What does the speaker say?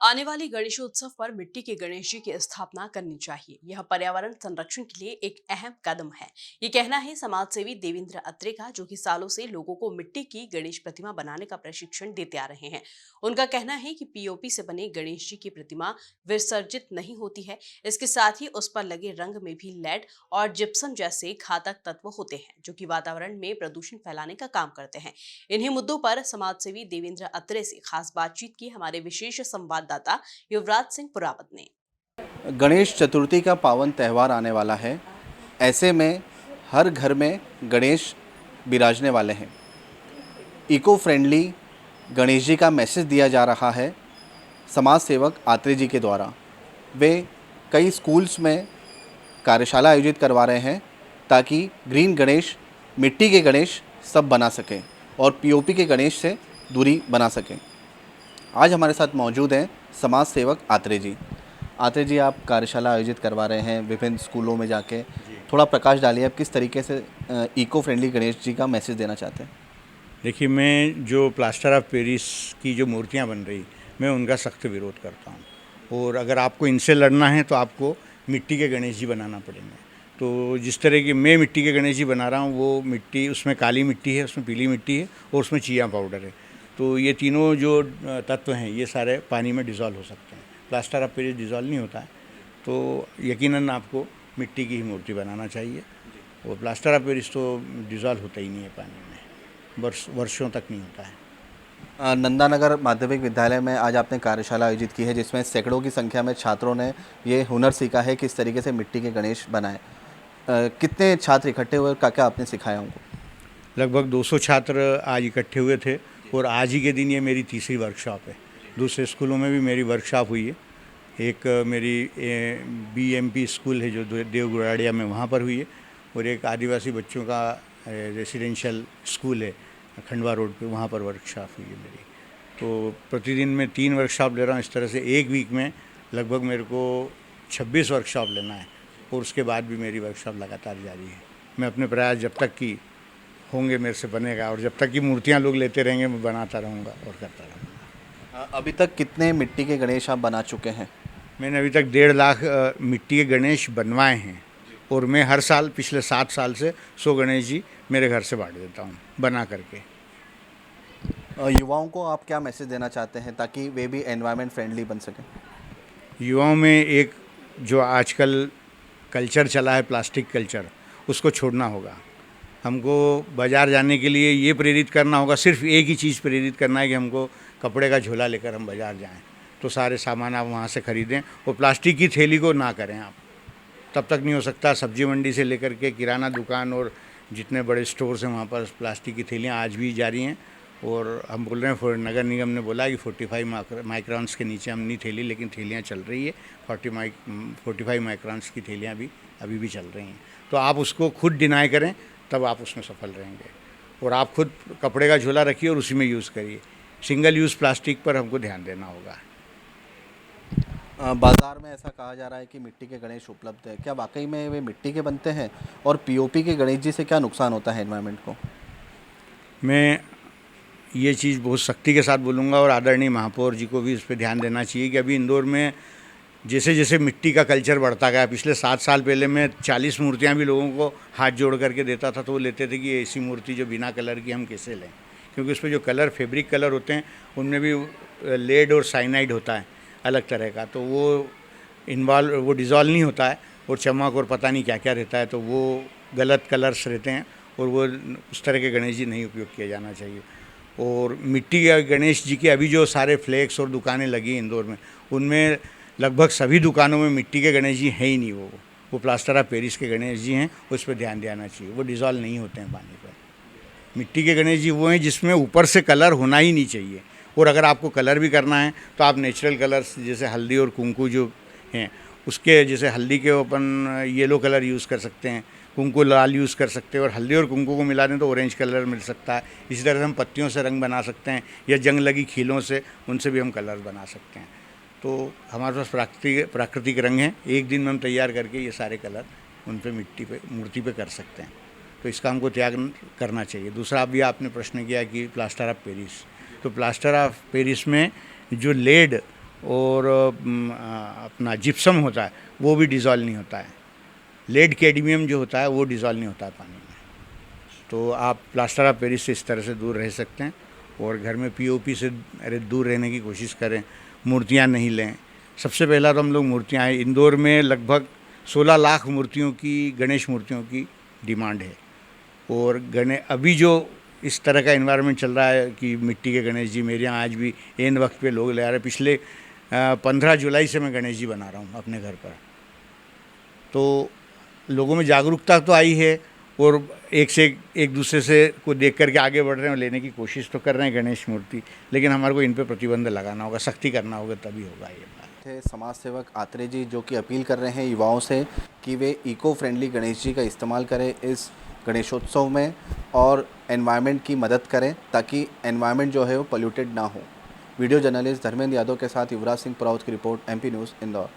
आने वाली गणेशोत्सव पर मिट्टी के गणेश जी की स्थापना करनी चाहिए। यह पर्यावरण संरक्षण के लिए एक अहम कदम है। ये कहना है समाज सेवी देवेंद्र अत्रे का, जो कि सालों से लोगों को मिट्टी की गणेश प्रतिमा बनाने का प्रशिक्षण देते आ रहे हैं। उनका कहना है कि पीओपी से बने गणेश जी की प्रतिमा विसर्जित नहीं होती है। इसके साथ ही उस पर लगे रंग में भी लेड और जिप्सम जैसे घातक तत्व होते हैं, जो कि वातावरण में प्रदूषण फैलाने का काम करते हैं। इन्हीं मुद्दों पर समाजसेवी देवेंद्र अत्रे से खास बातचीत की हमारे विशेष संवाददाता युवराज सिंह पुरावत ने। गणेश चतुर्थी का पावन त्यौहार आने वाला है। ऐसे में हर घर में गणेश विराजने वाले हैं। इको फ्रेंडली गणेश जी का मैसेज दिया जा रहा है समाज सेवक आत्रे जी के द्वारा। वे कई स्कूल्स में कार्यशाला आयोजित करवा रहे हैं ताकि ग्रीन गणेश, मिट्टी के गणेश सब बना सकें और पीओपी के गणेश से दूरी बना सकें। आज हमारे साथ मौजूद हैं समाज सेवक आत्रे जी। आत्रे जी, आप कार्यशाला आयोजित करवा रहे हैं विभिन्न स्कूलों में जाके। थोड़ा प्रकाश डालिए, आप किस तरीके से इको फ्रेंडली गणेश जी का मैसेज देना चाहते हैं? देखिए, मैं जो प्लास्टर ऑफ पेरिस की जो मूर्तियाँ बन रही, मैं उनका सख्त विरोध करता हूँ। और अगर आपको इनसे लड़ना है तो आपको मिट्टी के गणेश जी बनाना पड़ेंगे। तो जिस तरह की मैं मिट्टी के गणेश जी बना रहा हूँ, वो मिट्टी, उसमें काली मिट्टी है, उसमें पीली मिट्टी है और उसमें चिया पाउडर है। तो ये तीनों जो तत्व हैं, ये सारे पानी में डिज़ोल्व हो सकते हैं। प्लास्टर ऑफ पेरिस डिज़ोल्व नहीं होता है, तो यकीनन आपको मिट्टी की ही मूर्ति बनाना चाहिए। और प्लास्टर ऑफ पेरिस तो डिज़ोल्व होता ही नहीं है पानी में, वर्षों तक नहीं होता है। नंदानगर माध्यमिक विद्यालय में आज आपने कार्यशाला आयोजित की है, जिसमें सैकड़ों की संख्या में छात्रों ने ये हुनर सीखा है किस तरीके से मिट्टी के गणेश बनाएं। कितने छात्र इकट्ठे हुए और क्या क्या आपने सिखाया उनको? लगभग 200 छात्र आज इकट्ठे हुए थे और आज ही के दिन ये मेरी तीसरी वर्कशॉप है। दूसरे स्कूलों में भी मेरी वर्कशॉप हुई है। एक मेरी बीएमपी स्कूल है जो देवगुड़ाड़िया में, वहाँ पर हुई है। और एक आदिवासी बच्चों का रेसिडेंशियल स्कूल है खंडवा रोड पे, वहाँ पर वर्कशॉप हुई है मेरी। तो प्रतिदिन मैं 3 वर्कशॉप ले रहा हूँ। इस तरह से एक वीक में लगभग मेरे को 26 वर्कशॉप लेना है और उसके बाद भी मेरी वर्कशॉप लगातार जारी है। मैं अपने प्रयास जब तक कि होंगे मेरे से बनेगा, और जब तक कि मूर्तियाँ लोग लेते रहेंगे मैं बनाता रहूँगा और करता रहूँगा। अभी तक कितने मिट्टी के गणेश आप बना चुके हैं? मैंने अभी तक 1.5 लाख मिट्टी के गणेश बनवाए हैं और मैं हर साल पिछले 7 साल से 100 गणेश जी मेरे घर से बांट देता हूँ बना करके। युवाओं को आप क्या मैसेज देना चाहते हैं ताकि वे भी एनवायरनमेंट फ्रेंडली बन सकें? युवाओं में एक जो आजकल कल्चर चला है, प्लास्टिक कल्चर, उसको छोड़ना होगा। हमको बाज़ार जाने के लिए ये प्रेरित करना होगा, सिर्फ एक ही चीज़ प्रेरित करना है कि हमको कपड़े का झोला लेकर हम बाज़ार जाएं, तो सारे सामान आप वहाँ से ख़रीदें और प्लास्टिक की थैली को ना करें आप। तब तक नहीं हो सकता। सब्जी मंडी से लेकर के किराना दुकान और जितने बड़े स्टोर्स हैं, वहाँ पर प्लास्टिक की थैलियाँ आज भी जारी हैं। और हम बोल रहे हैं, नगर निगम ने बोला कि 45 माइक्रॉन्स के नीचे हम नहीं थैली, लेकिन थैलियाँ चल रही है। 45 माइक्रॉन्स की थैलियाँ भी अभी भी चल रही हैं। तो आप उसको खुद डिनाई करें, तब आप उसमें सफल रहेंगे। और आप खुद कपड़े का झोला रखिए और उसी में यूज़ करिए। सिंगल यूज़ प्लास्टिक पर हमको ध्यान देना होगा। बाज़ार में ऐसा कहा जा रहा है कि मिट्टी के गणेश उपलब्ध है, क्या वाकई में वे मिट्टी के बनते हैं? और पीओपी के गणेश जी से क्या नुकसान होता है एनवायरनमेंट को? मैं ये चीज़ बहुत सख्ती के साथ बोलूँगा और आदरणीय महापौर जी को भी इस पर ध्यान देना चाहिए कि अभी इंदौर में जैसे जैसे मिट्टी का कल्चर बढ़ता गया, पिछले 7 साल पहले मैं 40 मूर्तियाँ भी लोगों को हाथ जोड़ करके देता था, तो वो लेते थे कि ऐसी मूर्ति जो बिना कलर की हम कैसे लें, क्योंकि उस पर जो कलर, फैब्रिक कलर होते हैं, उनमें भी लेड और साइनाइड होता है अलग तरह का, तो वो डिज़ोल्व नहीं होता है और चमक और पता नहीं क्या क्या रहता है, तो वो गलत कलर्स रहते हैं और वो उस तरह के गणेश जी नहीं उपयोग किया जाना चाहिए। और मिट्टी के गणेश जी के अभी जो सारे फ्लेक्स और दुकानें लगी हैं इंदौर में, उनमें लगभग सभी दुकानों में मिट्टी के गणेश जी हैं ही नहीं। वो प्लास्टर ऑफ पेरिस के गणेश जी हैं, उस पर ध्यान देना चाहिए। वो डिज़ोल्व नहीं होते हैं पानी पर। मिट्टी के गणेश जी वो हैं जिसमें ऊपर से कलर होना ही नहीं चाहिए। और अगर आपको कलर भी करना है तो आप नेचुरल कलर्स जैसे हल्दी और कुंकू जो हैं, उसके जैसे हल्दी के अपन येलो कलर यूज़ कर सकते हैं, कुंकू लाल यूज़ कर सकते हैं, और हल्दी और कुंकू को मिला दें तो ऑरेंज कलर मिल सकता है। इसी तरह से हम पत्तियों से रंग बना सकते हैं या जंग लगी खीलों से, उनसे भी हम कलर बना सकते हैं। तो हमारे पास प्राकृतिक रंग हैं, एक दिन में हम तैयार करके ये सारे कलर उन पर मिट्टी पे, मूर्ति पे कर सकते हैं। तो इसका हमको त्याग करना चाहिए। दूसरा अभी आपने प्रश्न किया कि प्लास्टर ऑफ पेरिस, तो प्लास्टर ऑफ पेरिस में जो लेड और अपना जिप्सम होता है वो भी डिज़ोल्व नहीं होता है। लेड कैडमियम जो होता है वो डिज़ोल्व नहीं होता है पानी में। तो आप प्लास्टर ऑफ पेरिस से इस तरह से दूर रह सकते हैं और घर में पीओपी से दूर रहने की कोशिश करें। मूर्तियाँ नहीं लें। सबसे पहला तो हम लोग मूर्तियाँ, इंदौर में लगभग 16 लाख मूर्तियों की, गणेश मूर्तियों की डिमांड है। और अभी जो इस तरह का एनवायरनमेंट चल रहा है कि मिट्टी के गणेश जी मेरे यहाँ आज भी एन वक्त पे लोग ले आ रहे हैं। पिछले 15 जुलाई से मैं गणेश जी बना रहा हूँ अपने घर पर। तो लोगों में जागरूकता तो आई है और एक दूसरे से को देख करके आगे बढ़ रहे हैं और लेने की कोशिश तो कर रहे हैं गणेश मूर्ति, लेकिन हमारे को इन पे प्रतिबंध लगाना होगा, सख्ती करना होगा, तभी होगा ये बात। थे समाज सेवक आत्रे जी, जो कि अपील कर रहे हैं युवाओं से कि वे इको फ्रेंडली गणेश जी का इस्तेमाल करें इस गणेशोत्सव में और एनवायरनमेंट की मदद करें ताकि एनवायरनमेंट जो है वो पोल्यूटेड ना हो। वीडियो जर्नलिस्ट धर्मेंद्र यादव के साथ युवराज सिंह पुराउत की रिपोर्ट, MP न्यूज़, इंदौर।